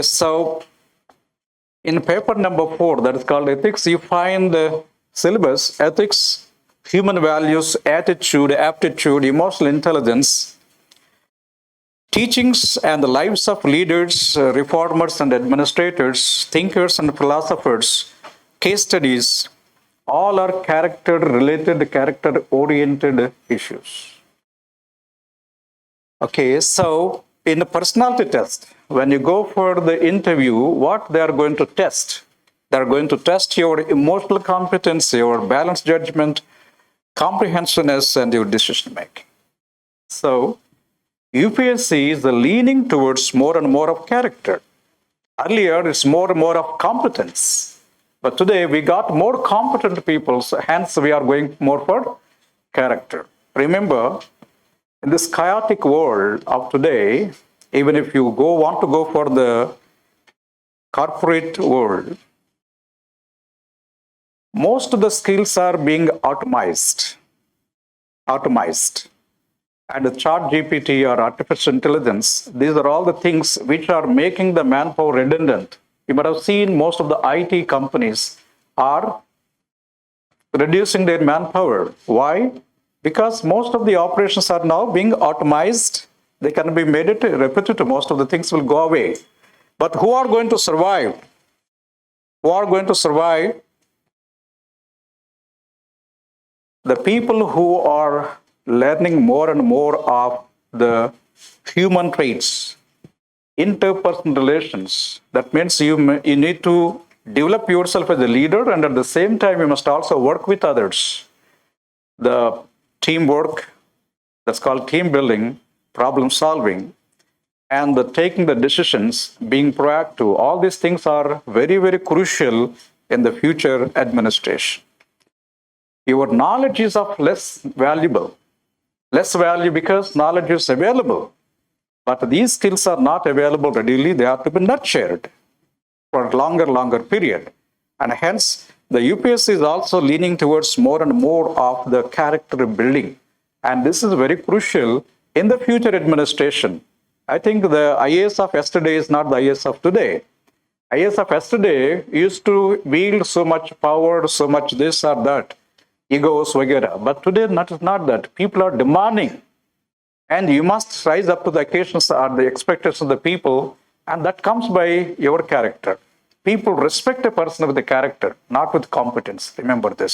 So, in paper number 4, that is called ethics, you find the syllabus, ethics, human values, attitude, aptitude, emotional intelligence, teachings and the lives of leaders, reformers and administrators, thinkers and philosophers, case studies, all are character-related, character-oriented issues. Okay, so in the personality test, when you go for the interview, what they are going to test? They are going to test your emotional competence, your balanced judgment, comprehensiveness, and your decision making. So, UPSC is leaning towards more and more of character. Earlier, it's more and more of competence. But today, we got more competent people, so hence we are going more for character. Remember, in this chaotic world of today, even if you want to go for the corporate world, most of the skills are being automized. And the ChatGPT or artificial intelligence, these are all the things which are making the manpower redundant. You might have seen most of the IT companies are reducing their manpower. Why? Because most of the operations are now being automized. They can be made it repetitive. Most of the things will go away. But who are going to survive? Who are going to survive? The people who are learning more and more of the human traits, interpersonal relations. That means you need to develop yourself as a leader, and at the same time, you must also work with others. The teamwork, that's called team building, problem solving, and the taking the decisions, being proactive. All these things are very, very crucial in the future administration. Your knowledge is of less value because knowledge is available. But these skills are not available readily. They have to be nurtured for a longer period. And hence, the UPSC is also leaning towards more and more of the character building. And this is very crucial in the future administration. I think the IAS of yesterday is not the IAS of today. IAS of yesterday used to wield so much power, so much this or that, egos, vagera. But today, not that. People are demanding. And you must rise up to the occasions or the expectations of the people. And that comes by your character. People respect a person with the character, not with competence. Remember this.